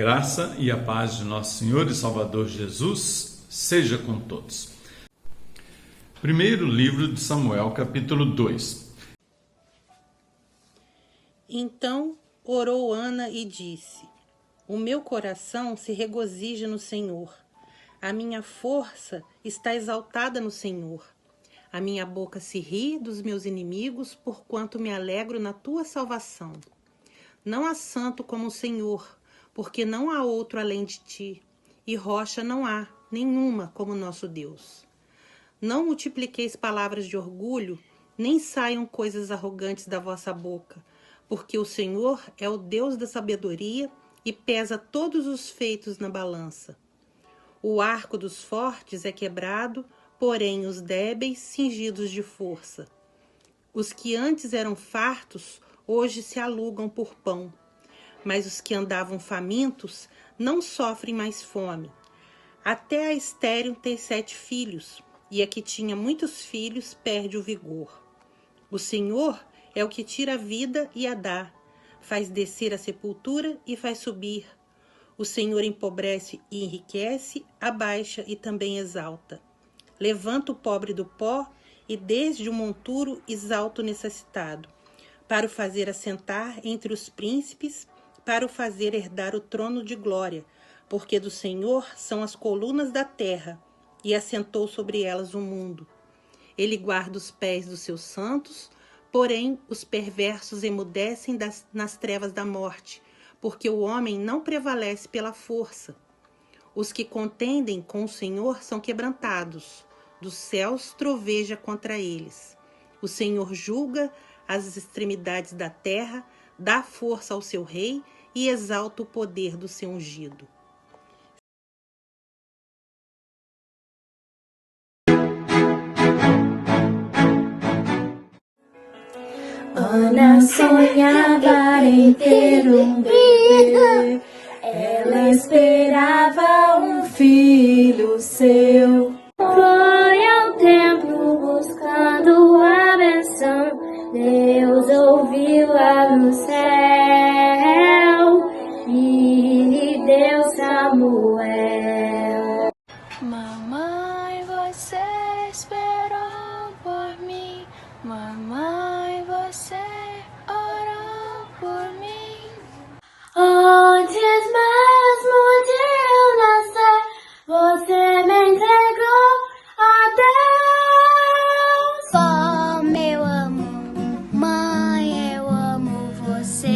graça e a paz de nosso Senhor e Salvador Jesus seja com todos. Primeiro livro de Samuel, capítulo 2. Então orou Ana e disse: O meu coração se regozija no Senhor. A minha força está exaltada no Senhor. A minha boca se ri dos meus inimigos, porquanto me alegro na tua salvação. Não há santo como o Senhor, porque não há outro além de ti, e rocha não há nenhuma como nosso Deus. Não multipliqueis palavras de orgulho, nem saiam coisas arrogantes da vossa boca, porque o Senhor é o Deus da sabedoria e pesa todos os feitos na balança. O arco dos fortes é quebrado, porém os débeis cingidos de força. Os que antes eram fartos, hoje se alugam por pão. Mas os que andavam famintos não sofrem mais fome. Até a estéril tem 7 filhos, e a que tinha muitos filhos perde o vigor. O Senhor é o que tira a vida e a dá, faz descer a sepultura e faz subir. O Senhor empobrece e enriquece, abaixa e também exalta. Levanta o pobre do pó e desde o monturo exalta o necessitado, para o fazer assentar entre os príncipes, para o fazer herdar o trono de glória, porque do Senhor são as colunas da terra, e assentou sobre elas o mundo. Ele guarda os pés dos seus santos, porém os perversos emudecem nas trevas da morte, porque o homem não prevalece pela força. Os que contendem com o Senhor são quebrantados, dos céus troveja contra eles. O Senhor julga as extremidades da terra, dá força ao seu rei e exalta o poder do seu ungido. Ana sonhava em ter um bebê, ela esperava um filho seu. Foi ao templo buscando a benção, Deus ouviu-a no céu e lhe deu Samuel. Mamãe, você esperou por mim, mamãe, você orou por mim. Antes mesmo de eu nascer, você me entregou a Deus. Como eu amo, mãe, eu amo você.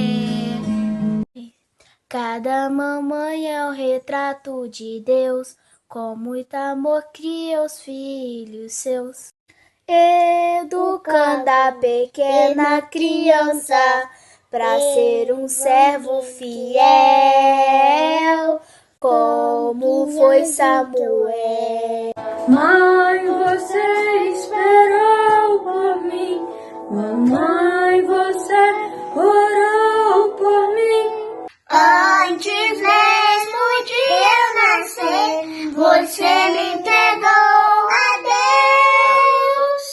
Cada mamãe é um retrato de Deus, com muito amor cria os filhos seus. Educando a pequena criança pra ser um servo fiel, como foi Samuel. Mãe, você esperou por mim, mamãe, você orou por mim. Antes mesmo de eu nascer, você me entregou a Deus.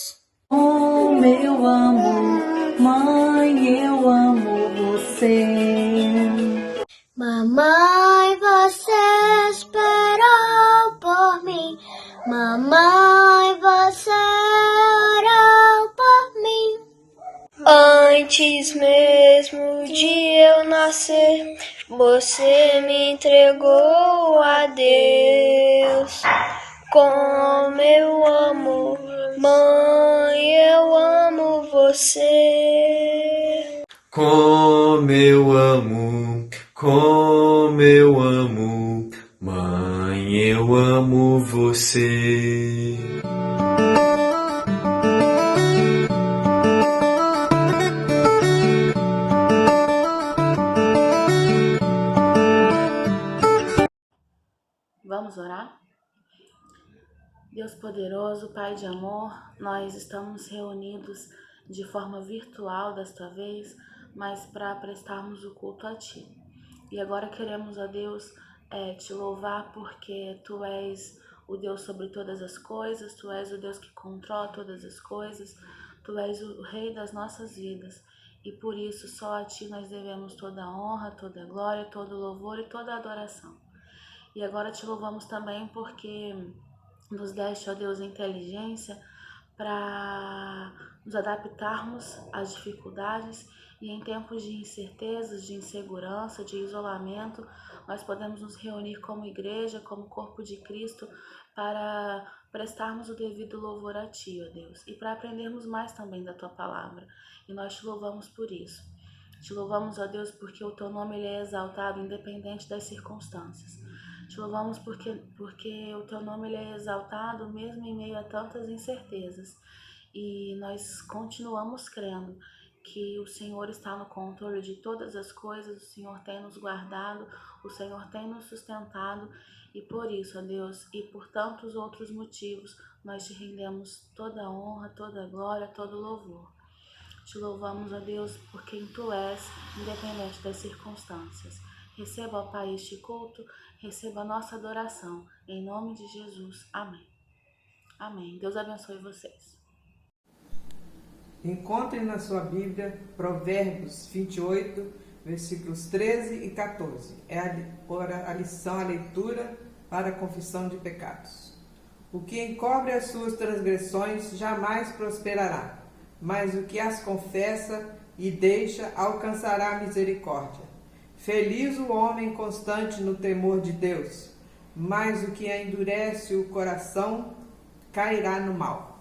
Como eu amo, mãe, eu amo você. Mamãe, você esperou por mim. Mamãe, você orou por mim. Antes mesmo de eu nascer, você me entregou a Deus. Como eu amo, mãe, eu amo você. Como eu amo, mãe, eu amo você. Vamos orar? Deus poderoso, Pai de amor, nós estamos reunidos de forma virtual desta vez, mas para prestarmos o culto a Ti. E agora queremos, ó Deus, Te louvar porque Tu és o Deus sobre todas as coisas, Tu és o Deus que controla todas as coisas, Tu és o Rei das nossas vidas. e por isso só a Ti nós devemos toda a honra, toda a glória, todo o louvor e toda a adoração. E agora Te louvamos também porque nos deste, ó Deus, inteligência para nos adaptarmos às dificuldades e em tempos de incertezas, de insegurança, de isolamento, nós podemos nos reunir como igreja, como corpo de Cristo, para prestarmos o devido louvor a Ti, ó Deus, e para aprendermos mais também da Tua palavra. E nós Te louvamos por isso. Te louvamos, ó Deus, porque o Teu nome ele é exaltado independente das circunstâncias. Te louvamos porque o Teu nome ele é exaltado mesmo em meio a tantas incertezas. E nós continuamos crendo que o Senhor está no controle de todas as coisas, o Senhor tem nos guardado, o Senhor tem nos sustentado. E por isso, ó Deus, e por tantos outros motivos, nós Te rendemos toda a honra, toda a glória, todo o louvor. Te louvamos, ó Deus, por quem Tu és, independente das circunstâncias. Receba, ó Pai, este culto, receba a nossa adoração. Em nome de Jesus. Amém. Amém. Deus abençoe vocês. Encontre na sua Bíblia Provérbios 28, versículos 13 e 14. É a lição, a leitura para a confissão de pecados. O que encobre as suas transgressões jamais prosperará, mas o que as confessa e deixa alcançará a misericórdia. Feliz o homem constante no temor de Deus, mas o que endurece o coração cairá no mal.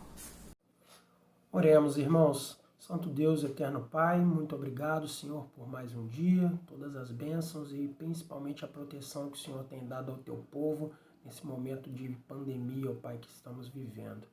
Oremos, irmãos. Santo Deus, eterno Pai, muito obrigado, Senhor, por mais um dia, todas as bênçãos e principalmente a proteção que o Senhor tem dado ao Teu povo nesse momento de pandemia, ó Pai, que estamos vivendo.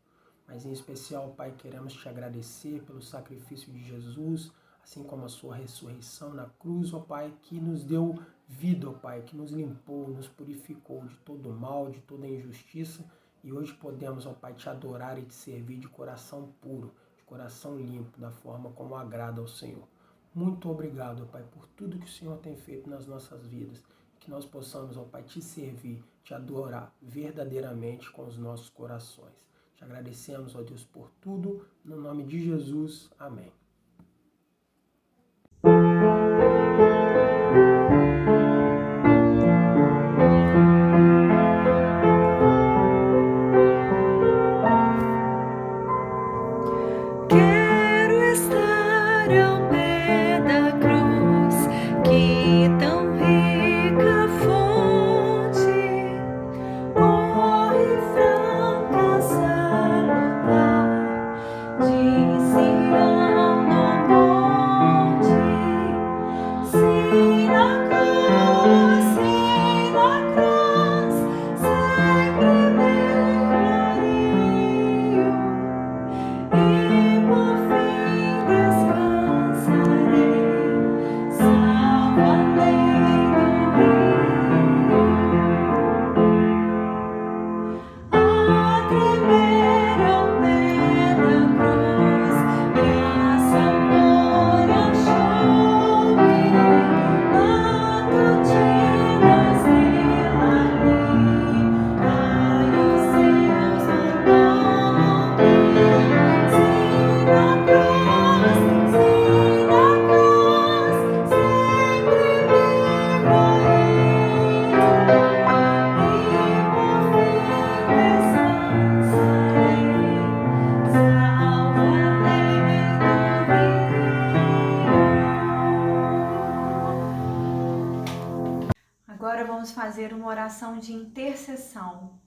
Mas em especial, Pai, queremos Te agradecer pelo sacrifício de Jesus, assim como a Sua ressurreição na cruz, ó Pai, que nos deu vida, ó Pai, que nos limpou, nos purificou de todo mal, de toda injustiça. E hoje podemos, ó Pai, Te adorar e Te servir de coração puro, de coração limpo, da forma como agrada ao Senhor. Muito obrigado, ó Pai, por tudo que o Senhor tem feito nas nossas vidas. Que nós possamos, ó Pai, Te servir, Te adorar verdadeiramente com os nossos corações. Te agradecemos, ó Deus, por tudo. No nome de Jesus. Amém. Quero estar ao pé da cruz, que tão rica fonte corre franca salutar de Sião no monte. Sim, na cruz, sempre me glorio. E por fim descansarei, salvo além do rio. A tremer ao pé da cruz, graça, amor, achou-me, matutinas nele ali. Ai, os céus mandou-me. Sim, na cruz, sempre me gloriei. E por fim descansarei, salvo além do rio. Agora vamos fazer uma oração de intercessão.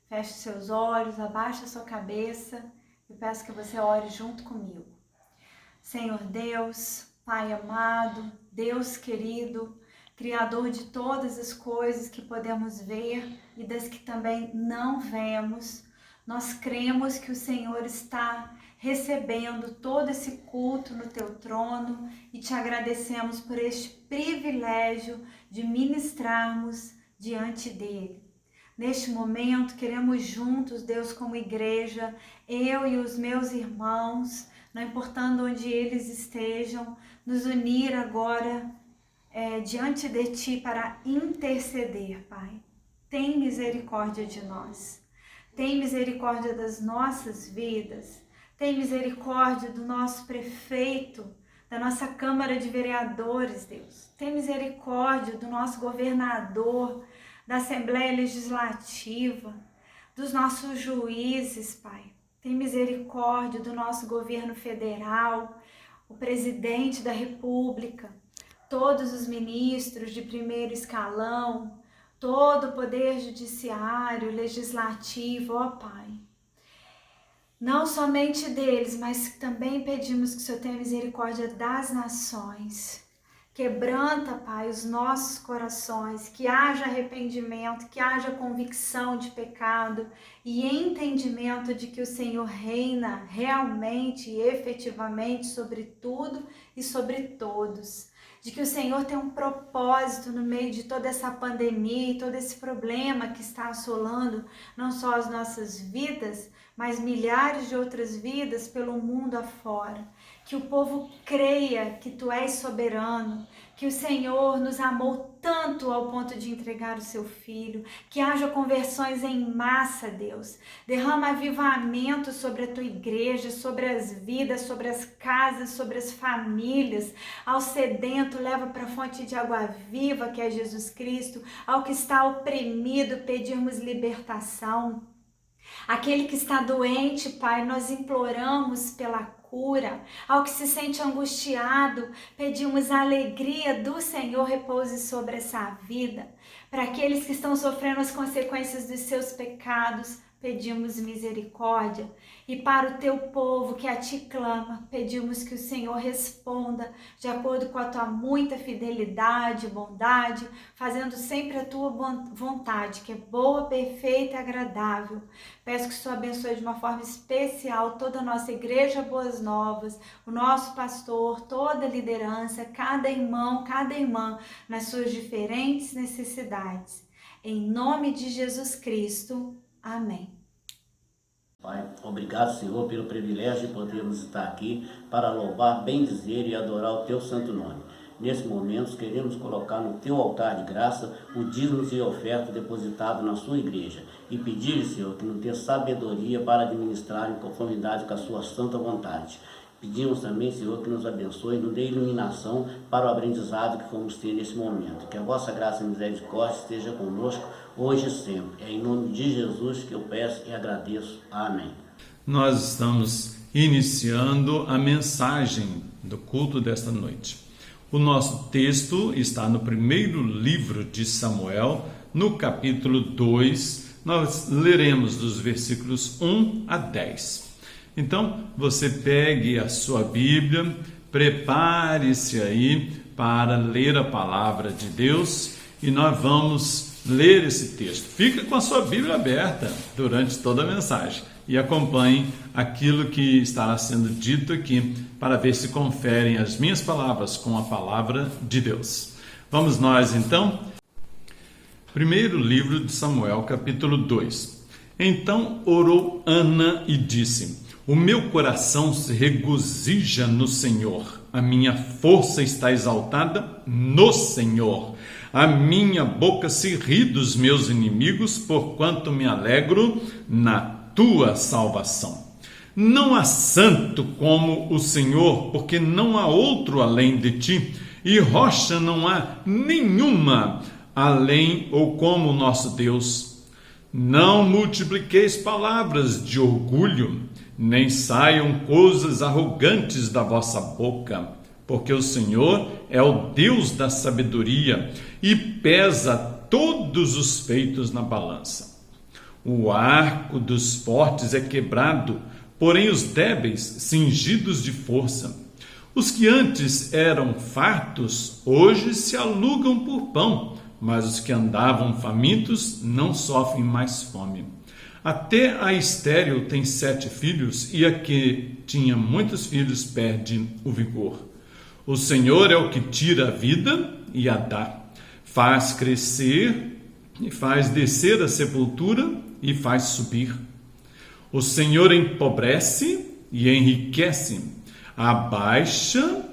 Feche seus olhos, abaixe a sua cabeça e peço que você ore junto comigo. Senhor Deus, Pai amado, Deus querido, Criador de todas as coisas que podemos ver e das que também não vemos, nós cremos que o Senhor está recebendo todo esse culto no Teu trono e Te agradecemos por este privilégio de ministrarmos diante dEle. Neste momento, queremos juntos, Deus, como igreja, eu e os meus irmãos, não importando onde eles estejam, nos unir agora diante de Ti para interceder, Pai. Tem misericórdia de nós. Tem misericórdia das nossas vidas. Tem misericórdia do nosso prefeito, da nossa Câmara de Vereadores, Deus. Tem misericórdia do nosso governador, da Assembleia Legislativa, dos nossos juízes, Pai. Tem misericórdia do nosso governo federal, o presidente da República, todos os ministros de primeiro escalão, todo o poder judiciário, legislativo, ó Pai. Não somente deles, mas também pedimos que o Senhor tenha misericórdia das nações. Quebranta, Pai, os nossos corações, que haja arrependimento, que haja convicção de pecado e entendimento de que o Senhor reina realmente e efetivamente sobre tudo e sobre todos. De que o Senhor tem um propósito no meio de toda essa pandemia e todo esse problema que está assolando não só as nossas vidas, mas milhares de outras vidas pelo mundo afora. Que o povo creia que Tu és soberano, que o Senhor nos amou tanto ao ponto de entregar o Seu Filho, que haja conversões em massa, Deus. Derrama avivamento sobre a Tua igreja, sobre as vidas, sobre as casas, sobre as famílias. Ao sedento, leva para a fonte de água viva, que é Jesus Cristo. Ao que está oprimido, pedirmos libertação. Aquele que está doente, Pai, nós imploramos pela cura. Ao que se sente angustiado, pedimos a alegria do Senhor repouse sobre essa vida. Para aqueles que estão sofrendo as consequências dos seus pecados, pedimos misericórdia. E para o Teu povo que a Ti clama, pedimos que o Senhor responda de acordo com a Tua muita fidelidade e bondade, fazendo sempre a Tua vontade, que é boa, perfeita e agradável. Peço que o Senhor abençoe de uma forma especial toda a nossa Igreja Boas Novas, o nosso pastor, toda a liderança, cada irmão, cada irmã, nas suas diferentes necessidades. Em nome de Jesus Cristo. Amém. Pai, obrigado, Senhor, pelo privilégio de podermos estar aqui para louvar, bendizer e adorar o Teu santo nome. Nesse momento, queremos colocar no Teu altar de graça o dízimos e oferta depositado na Sua igreja e pedir, Senhor, que nos dê sabedoria para administrar em conformidade com a Sua santa vontade. Pedimos também, Senhor, que nos abençoe, nos dê iluminação para o aprendizado que fomos ter nesse momento. Que a vossa graça e misericórdia esteja conosco hoje e sempre. É em nome de Jesus que eu peço e agradeço. Amém. Nós estamos iniciando a mensagem do culto desta noite. O nosso texto está no primeiro livro de Samuel, no capítulo 2. Nós leremos dos versículos 1 a 10. Então, você pegue a sua Bíblia, prepare-se aí para ler a palavra de Deus e nós vamos ler esse texto. Fica com a sua Bíblia aberta durante toda a mensagem e acompanhe aquilo que estará sendo dito aqui para ver se conferem as minhas palavras com a palavra de Deus. Vamos nós então? Primeiro livro de Samuel, capítulo 2. Então orou Ana e disse: o meu coração se regozija no Senhor, a minha força está exaltada no Senhor. A minha boca se ri dos meus inimigos, porquanto me alegro na tua salvação. Não há santo como o Senhor, porque não há outro além de ti, e rocha não há nenhuma além ou como o nosso Deus. Não multipliqueis palavras de orgulho, nem saiam coisas arrogantes da vossa boca, porque o Senhor é o Deus da sabedoria e pesa todos os feitos na balança. O arco dos fortes é quebrado, porém os débeis cingidos de força. Os que antes eram fartos, hoje se alugam por pão, mas os que andavam famintos não sofrem mais fome. Até a estéril tem 7 filhos, e a que tinha muitos filhos perde o vigor. O Senhor é o que tira a vida e a dá, faz crescer e faz descer a sepultura e faz subir. O Senhor empobrece e enriquece, abaixa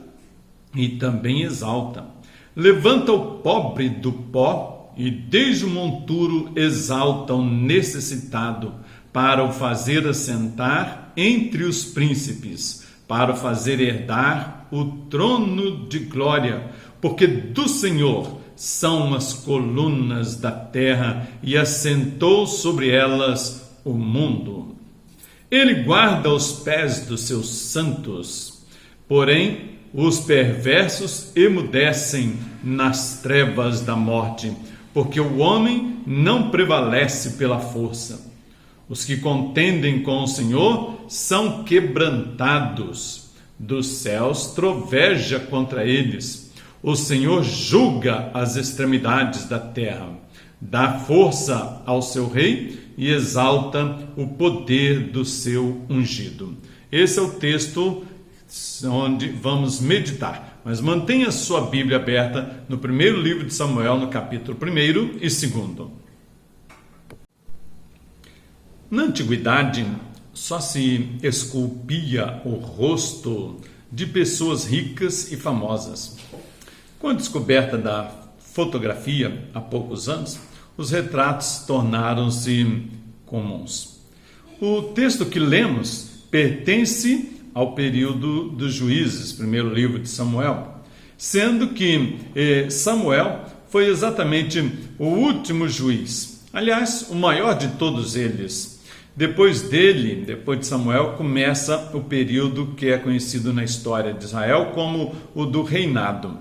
e também exalta. Levanta o pobre do pó e desde o monturo exalta o necessitado, para o fazer assentar entre os príncipes, para o fazer herdar o trono de glória, porque do Senhor são as colunas da terra e assentou sobre elas o mundo. Ele guarda os pés dos seus santos, porém os perversos emudecem nas trevas da morte, porque o homem não prevalece pela força. Os que contendem com o Senhor são quebrantados. Dos céus troveja contra eles. O Senhor julga as extremidades da terra. Dá força ao seu rei e exalta o poder do seu ungido. Esse é o texto onde vamos meditar. Mas mantenha sua Bíblia aberta no primeiro livro de Samuel, no capítulo 1 e 2. Na antiguidade, só se esculpia o rosto de pessoas ricas e famosas. Com a descoberta da fotografia, há poucos anos, os retratos tornaram-se comuns. O texto que lemos pertence ao período dos juízes, primeiro livro de Samuel, sendo que Samuel foi exatamente o último juiz, aliás, o maior de todos eles. Depois dele, depois de Samuel, começa o período que é conhecido na história de Israel como o do reinado.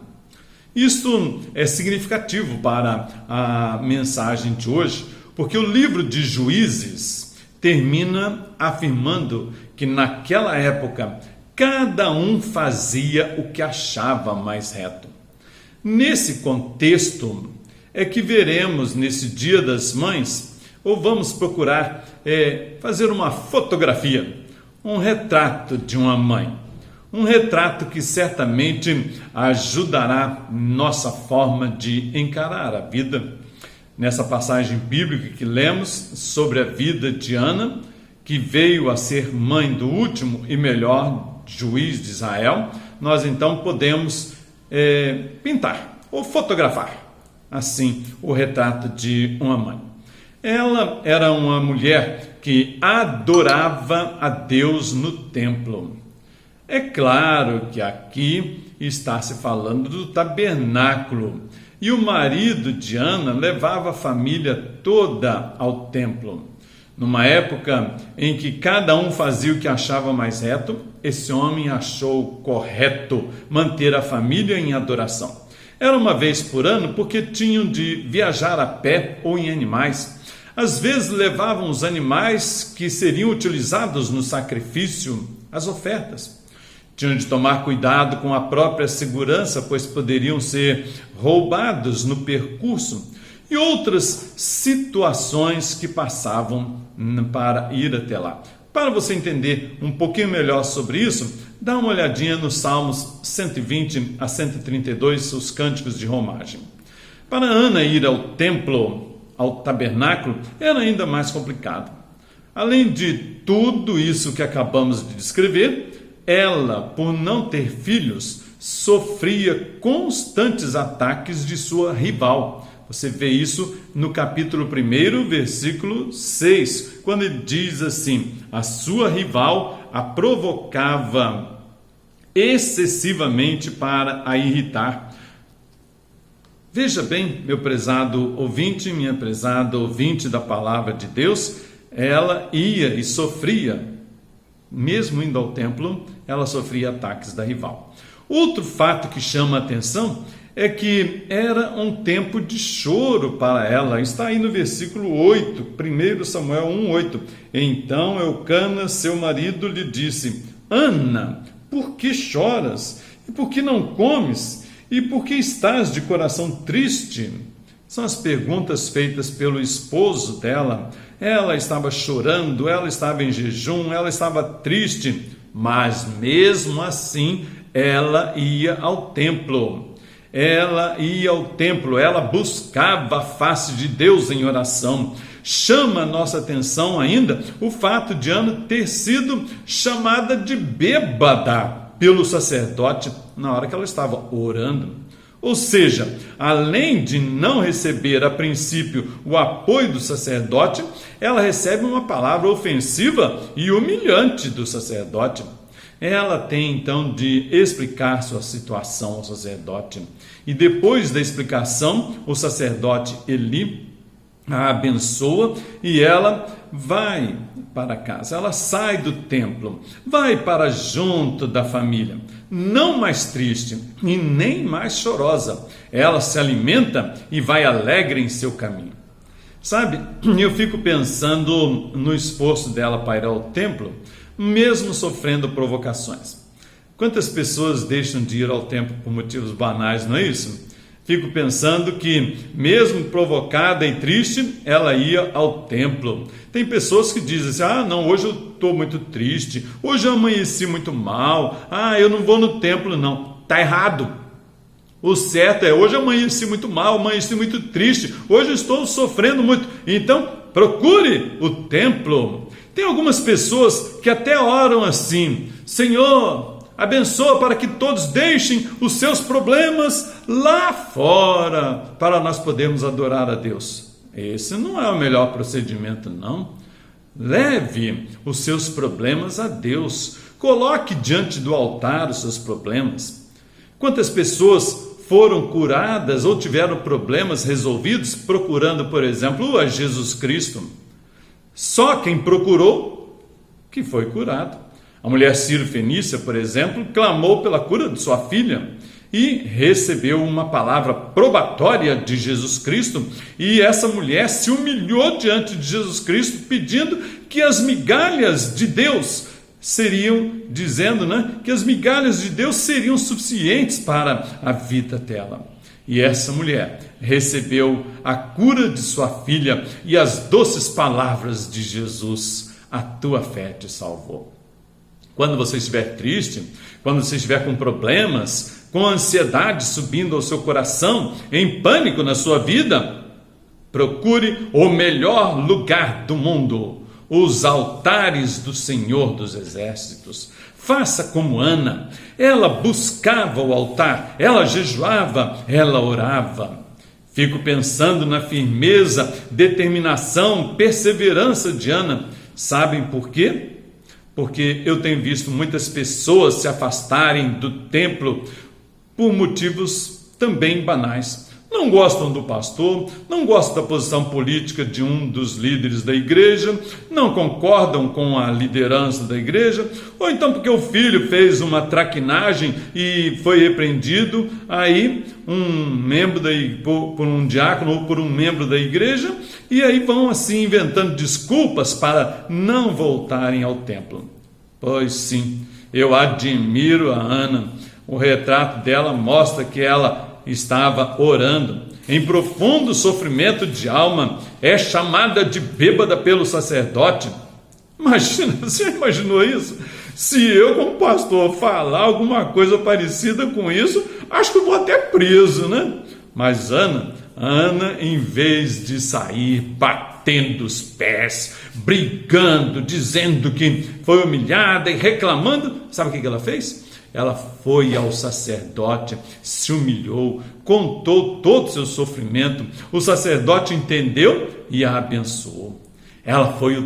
Isto é significativo para a mensagem de hoje, porque o livro de Juízes termina afirmando que naquela época cada um fazia o que achava mais reto. Nesse contexto é que veremos nesse Dia das Mães, ou vamos procurar fazer uma fotografia, um retrato de uma mãe. Um retrato que certamente ajudará nossa forma de encarar a vida. Nessa passagem bíblica que lemos sobre a vida de Ana, que veio a ser mãe do último e melhor juiz de Israel, nós então podemos pintar ou fotografar assim o retrato de uma mãe. Ela era uma mulher que adorava a Deus no templo. É claro que aqui está se falando do tabernáculo, e o marido de Ana levava a família toda ao templo. Numa época em que cada um fazia o que achava mais reto, esse homem achou correto manter a família em adoração. Era uma vez por ano porque tinham de viajar a pé ou em animais. Às vezes levavam os animais que seriam utilizados no sacrifício, as ofertas. Tinham de tomar cuidado com a própria segurança, pois poderiam ser roubados no percurso, e outras situações que passavam para ir até lá. Para você entender um pouquinho melhor sobre isso, dá uma olhadinha nos Salmos 120 a 132, os cânticos de romagem. Para Ana ir ao templo, ao tabernáculo, era ainda mais complicado. Além de tudo isso que acabamos de descrever, ela, por não ter filhos, sofria constantes ataques de sua rival. Você vê isso no capítulo 1, versículo 6, quando ele diz assim: a sua rival a provocava excessivamente para a irritar. Veja bem, meu prezado ouvinte, minha prezada ouvinte da palavra de Deus, ela ia e sofria. Mesmo indo ao templo, ela sofria ataques da rival. Outro fato que chama a atenção é que era um tempo de choro para ela. Está aí no versículo 8, 1 Samuel 1:8. Então Eucana, seu marido, lhe disse: Ana, por que choras? E por que não comes? E por que estás de coração triste? São as perguntas feitas pelo esposo dela. Ela estava chorando, ela estava em jejum, ela estava triste, mas mesmo assim ela ia ao templo. Ela ia ao templo, ela buscava a face de Deus em oração. Chama a nossa atenção ainda o fato de Ana ter sido chamada de bêbada pelo sacerdote na hora que ela estava orando. Ou seja, além de não receber a princípio o apoio do sacerdote, ela recebe uma palavra ofensiva e humilhante do sacerdote. ela tem então de explicar sua situação ao sacerdote. E depois da explicação, o sacerdote Eli a abençoa e ela vai para casa. Ela sai do templo, vai para junto da família, não mais triste e nem mais chorosa. Ela se alimenta e vai alegre em seu caminho. Sabe, eu fico pensando no esforço dela para ir ao templo, mesmo sofrendo provocações. Quantas pessoas deixam de ir ao templo por motivos banais, não é isso? Fico pensando que, mesmo provocada e triste, ela ia ao templo. Tem pessoas que dizem assim, não, hoje eu estou muito triste, hoje eu amanheci muito mal, eu não vou no templo não. Está errado. O certo é, hoje eu amanheci muito mal, amanheci muito triste, hoje eu estou sofrendo muito. Então, procure o templo. Tem algumas pessoas que até oram assim, Senhor, abençoa para que todos deixem os seus problemas lá fora, para nós podermos adorar a Deus. Esse não é o melhor procedimento, não. Leve os seus problemas a Deus. Coloque diante do altar os seus problemas. Quantas pessoas foram curadas ou tiveram problemas resolvidos procurando, por exemplo, a Jesus Cristo? Só quem procurou que foi curado. A mulher Sírio-Fenícia, por exemplo, clamou pela cura de sua filha e recebeu uma palavra probatória de Jesus Cristo, e essa mulher se humilhou diante de Jesus Cristo, pedindo que as migalhas de Deus seriam, dizendo, que as migalhas de Deus seriam suficientes para a vida dela. E essa mulher recebeu a cura de sua filha e as doces palavras de Jesus: a tua fé te salvou. Quando você estiver triste, quando você estiver com problemas, com ansiedade subindo ao seu coração, em pânico na sua vida, procure o melhor lugar do mundo, os altares do Senhor dos Exércitos. Faça como Ana, ela buscava o altar, ela jejuava, ela orava. Fico pensando na firmeza, determinação, perseverança de Ana. Sabem por quê? Porque eu tenho visto muitas pessoas se afastarem do templo por motivos também banais. Não gostam do pastor, não gostam da posição política de um dos líderes da igreja, não concordam com a liderança da igreja, ou então porque o filho fez uma traquinagem e foi repreendido, aí por um diácono ou por um membro da igreja, e aí vão assim inventando desculpas para não voltarem ao templo. Pois sim, eu admiro a Ana. O retrato dela mostra que ela estava orando em profundo sofrimento de alma, é chamada de bêbada pelo sacerdote. Imagina, você imaginou isso? Se eu, como pastor, falar alguma coisa parecida com isso, acho que eu vou até preso, né? Mas Ana, em vez de sair batendo os pés, brigando, dizendo que foi humilhada e reclamando, sabe o que ela fez? Ela foi ao sacerdote, se humilhou, contou todo o seu sofrimento. O sacerdote entendeu e a abençoou. Ela foi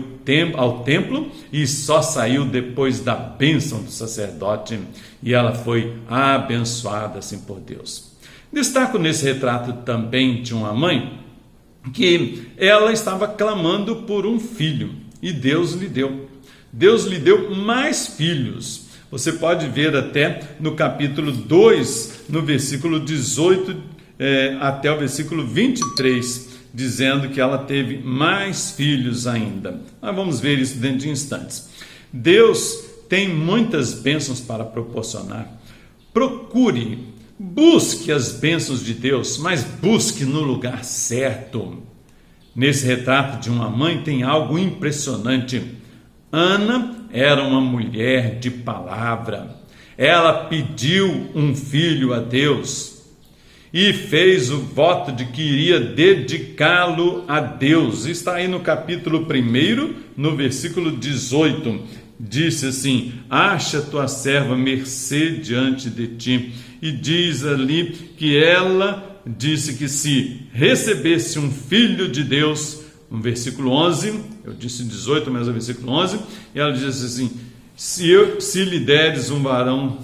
ao templo e só saiu depois da bênção do sacerdote. E ela foi abençoada assim por Deus. Destaco nesse retrato também de uma mãe que ela estava clamando por um filho e Deus lhe deu. Deus lhe deu mais filhos. Você pode ver até no capítulo 2, no versículo 18 até o versículo 23, dizendo que ela teve mais filhos ainda. Nós vamos ver isso dentro de instantes. Deus tem muitas bênçãos para proporcionar. Procure, busque as bênçãos de Deus, mas busque no lugar certo. Nesse retrato de uma mãe tem algo impressionante. Ana era uma mulher de palavra. Ela pediu um filho a Deus e fez o voto de que iria dedicá-lo a Deus. Está aí no capítulo 1, no versículo 18. Disse assim: acha tua serva mercê diante de ti. E diz ali que ela disse que se recebesse um filho de Deus, no versículo 11, eu disse 18, mas é o versículo 11, e ela diz assim: se lhe deres um varão,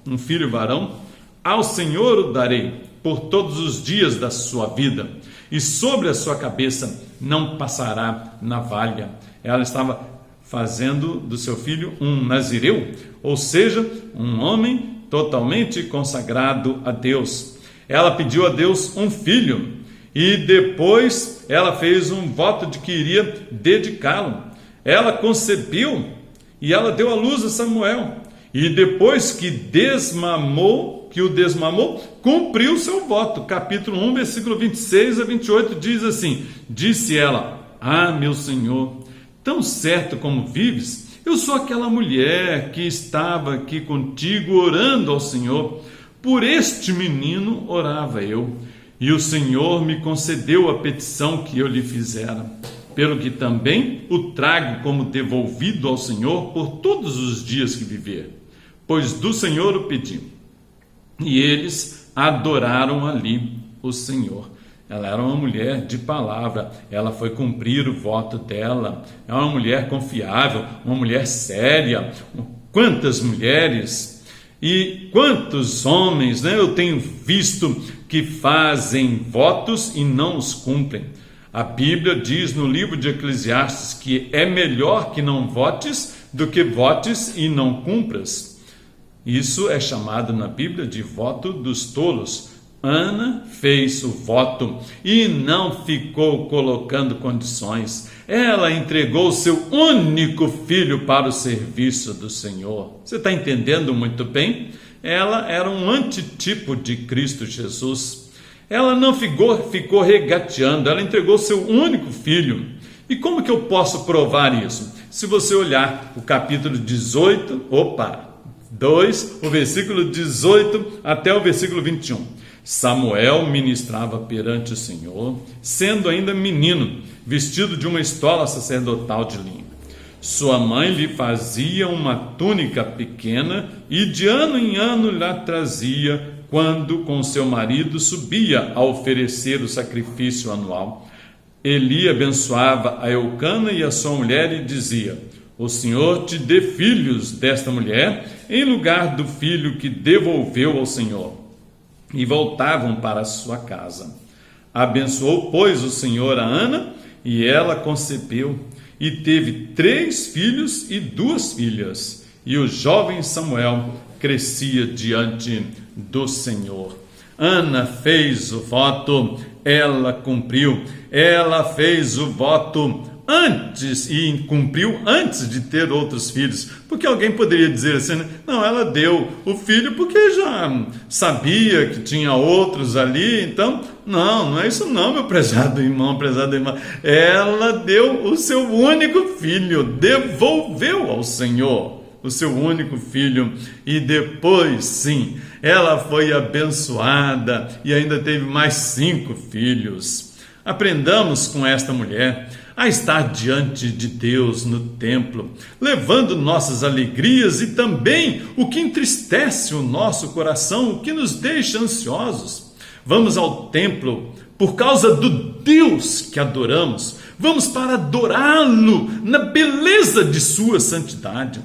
um filho varão, ao Senhor o darei por todos os dias da sua vida, e sobre a sua cabeça não passará navalha. Ela estava fazendo do seu filho um nazireu, ou seja, um homem totalmente consagrado a Deus. Ela pediu a Deus um filho e depois ela fez um voto de que iria dedicá-lo. Ela concebeu e ela deu à luz a Samuel. E depois que o desmamou, cumpriu seu voto. Capítulo 1, versículo 26 a 28 diz assim: disse ela: ah, meu Senhor, tão certo como vives, eu sou aquela mulher que estava aqui contigo orando ao Senhor. Por este menino orava eu, e o Senhor me concedeu a petição que eu lhe fizera, pelo que também o trago como devolvido ao Senhor por todos os dias que viver, pois do Senhor o pedi. E eles adoraram ali o Senhor. Ela era uma mulher de palavra, ela foi cumprir o voto dela. É uma mulher confiável, uma mulher séria. Quantas mulheres e quantos homens, né, eu tenho visto que fazem votos e não os cumprem. A Bíblia diz no livro de Eclesiastes que é melhor que não votes do que votes e não cumpras. Isso é chamado na Bíblia de voto dos tolos. Ana fez o voto e não ficou colocando condições. Ela entregou seu único filho para o serviço do Senhor. Você está entendendo muito bem? Ela era um antitipo de Cristo Jesus. Ela não ficou regateando, ela entregou seu único filho. E como que eu posso provar isso? Se você olhar o capítulo 2, o versículo 18 até o versículo 21. Samuel ministrava perante o Senhor, sendo ainda menino, vestido de uma estola sacerdotal de linho. Sua mãe lhe fazia uma túnica pequena e de ano em ano lhe trazia, quando com seu marido subia a oferecer o sacrifício anual. Eli abençoava a Eucana e a sua mulher e dizia: o Senhor te dê filhos desta mulher, em lugar do filho que devolveu ao Senhor. E voltavam para a sua casa. Abençoou, pois, o Senhor a Ana, e ela concebeu, e teve 3 filhos e 2 filhas. E o jovem Samuel crescia diante do Senhor. Ana fez o voto, ela cumpriu. Ela fez o voto antes e cumpriu antes de ter outros filhos, porque alguém poderia dizer assim, né? Não, ela deu o filho porque já sabia que tinha outros ali, então não é isso não, meu prezado irmão, prezada irmã. Ela deu o seu único filho, devolveu ao Senhor o seu único filho, e depois sim, ela foi abençoada e ainda teve mais 5 filhos. Aprendamos com esta mulher a estar diante de Deus no templo, levando nossas alegrias e também o que entristece o nosso coração, o que nos deixa ansiosos. Vamos ao templo por causa do Deus que adoramos. Vamos para adorá-lo na beleza de sua santidade.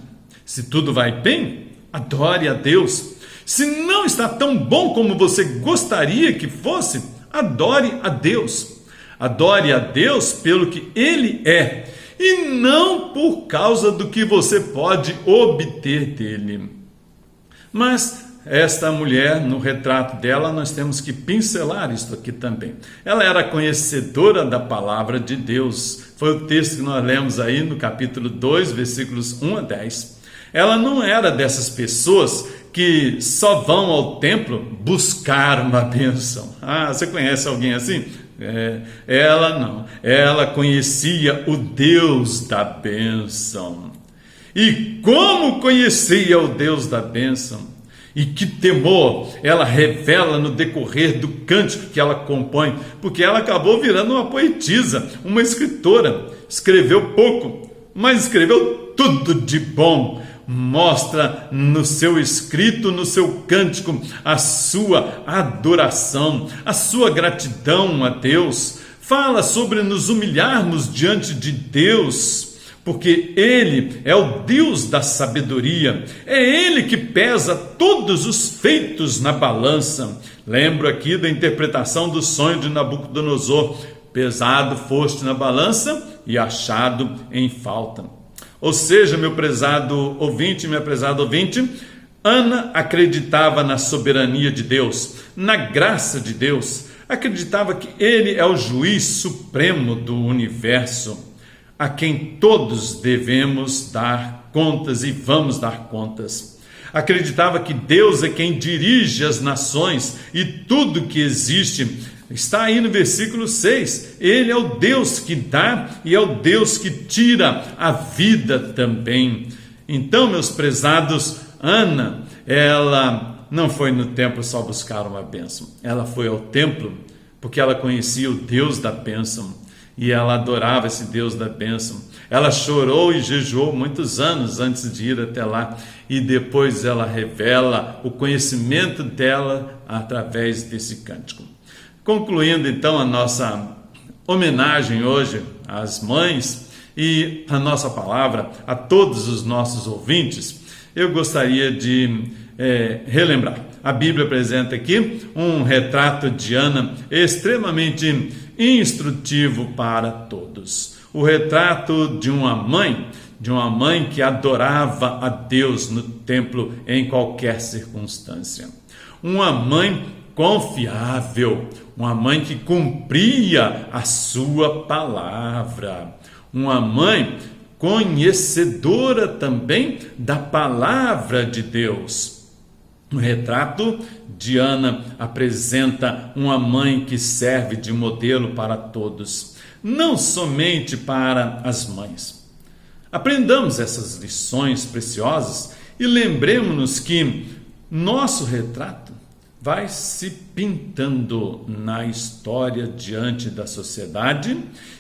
Se tudo vai bem, adore a Deus. Se não está tão bom como você gostaria que fosse, adore a Deus. Adore a Deus pelo que Ele é, e não por causa do que você pode obter dele. Mas esta mulher, no retrato dela, nós temos que pincelar isto aqui também. Ela era conhecedora da palavra de Deus. Foi o texto que nós lemos aí no capítulo 2, versículos 1 a 10. Ela não era dessas pessoas que só vão ao templo buscar uma bênção. Você conhece alguém assim? Ela não. Ela conhecia o Deus da bênção. E como conhecia o Deus da bênção? E que temor ela revela no decorrer do cântico que ela compõe, porque ela acabou virando uma poetisa, uma escritora. Escreveu pouco, mas escreveu tudo de bom. Mostra no seu escrito, no seu cântico, a sua adoração, a sua gratidão a Deus. Fala sobre nos humilharmos diante de Deus, porque Ele é o Deus da sabedoria, é Ele que pesa todos os feitos na balança. Lembro aqui da interpretação do sonho de Nabucodonosor: pesado foste na balança e achado em falta. Ou seja, meu prezado ouvinte, minha prezada ouvinte, Ana acreditava na soberania de Deus, na graça de Deus, acreditava que Ele é o juiz supremo do universo, a quem todos devemos dar contas e vamos dar contas. Acreditava que Deus é quem dirige as nações e tudo que existe. Está aí no versículo 6. Ele é o Deus que dá e é o Deus que tira a vida também. Então, meus prezados, Ana, ela não foi no templo só buscar uma bênção. Ela foi ao templo porque ela conhecia o Deus da bênção e ela adorava esse Deus da bênção. Ela chorou e jejuou muitos anos antes de ir até lá, e depois ela revela o conhecimento dela através desse cântico. Concluindo então a nossa homenagem hoje às mães e a nossa palavra a todos os nossos ouvintes, eu gostaria de relembrar. A Bíblia apresenta aqui um retrato de Ana extremamente instrutivo para todos. O retrato de uma mãe que adorava a Deus no templo em qualquer circunstância. Uma mãe confiável, uma mãe que cumpria a sua palavra. Uma mãe conhecedora também da palavra de Deus. O retrato de Ana apresenta uma mãe que serve de modelo para todos, não somente para as mães. Aprendamos essas lições preciosas e lembremos-nos que nosso retrato vai se pintando na história diante da sociedade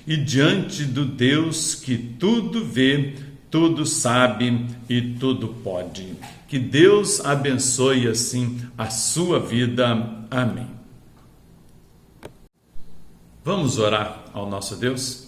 e diante do Deus que tudo vê, tudo sabe e tudo pode. Que Deus abençoe assim a sua vida. Amém. Vamos orar ao nosso Deus?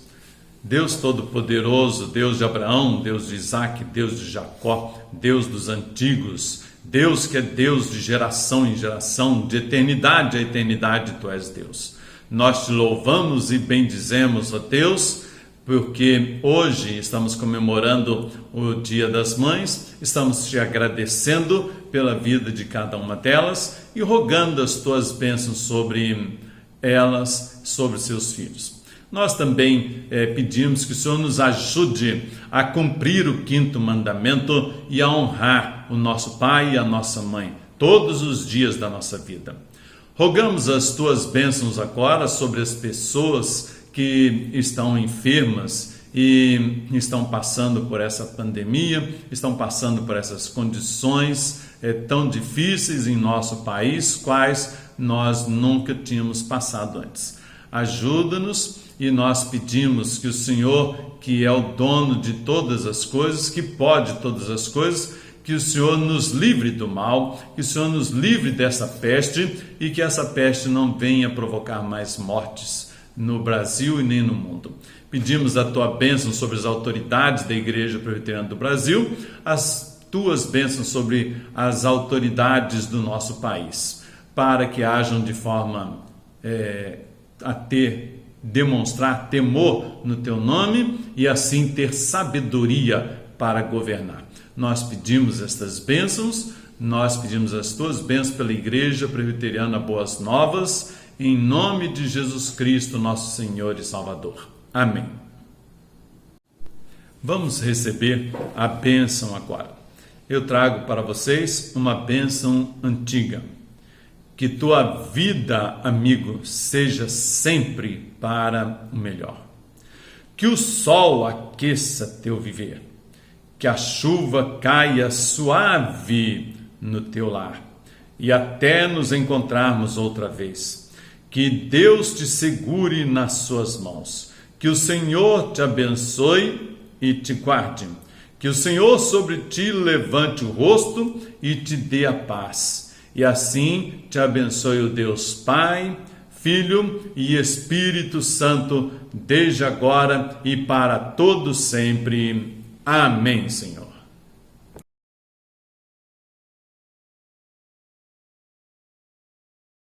Deus Todo-Poderoso, Deus de Abraão, Deus de Isaac, Deus de Jacó, Deus dos antigos, Deus que é Deus de geração em geração, de eternidade a eternidade, Tu és Deus. Nós Te louvamos e bendizemos, ó Deus, porque hoje estamos comemorando o Dia das Mães, estamos Te agradecendo pela vida de cada uma delas e rogando as Tuas bênçãos sobre elas, sobre seus filhos. Nós também pedimos que o Senhor nos ajude a cumprir o 5º mandamento e a honrar o nosso pai e a nossa mãe todos os dias da nossa vida. Rogamos as Tuas bênçãos agora sobre as pessoas que estão enfermas e estão passando por essa pandemia, estão passando por essas condições tão difíceis em nosso país, quais nós nunca tínhamos passado antes. Ajuda-nos e nós pedimos que o Senhor, que é o dono de todas as coisas, que pode todas as coisas, que o Senhor nos livre do mal, que o Senhor nos livre dessa peste e que essa peste não venha provocar mais mortes no Brasil e nem no mundo. Pedimos a Tua bênção sobre as autoridades da Igreja Presbiteriana do Brasil, as Tuas bênçãos sobre as autoridades do nosso país, para que hajam de forma demonstrar temor no Teu nome e assim ter sabedoria para governar. Nós pedimos estas bênçãos, nós pedimos as Tuas bênçãos pela Igreja Presbiteriana Boas Novas, em nome de Jesus Cristo, nosso Senhor e Salvador. Amém. Vamos receber a bênção agora. Eu trago para vocês uma bênção antiga. Que tua vida, amigo, seja sempre para o melhor. Que o sol aqueça teu viver. Que a chuva caia suave no teu lar. E até nos encontrarmos outra vez. Que Deus te segure nas suas mãos. Que o Senhor te abençoe e te guarde. Que o Senhor sobre ti levante o rosto e te dê a paz. E assim te abençoe o Deus Pai, Filho e Espírito Santo, desde agora e para todo sempre. Amém, Senhor.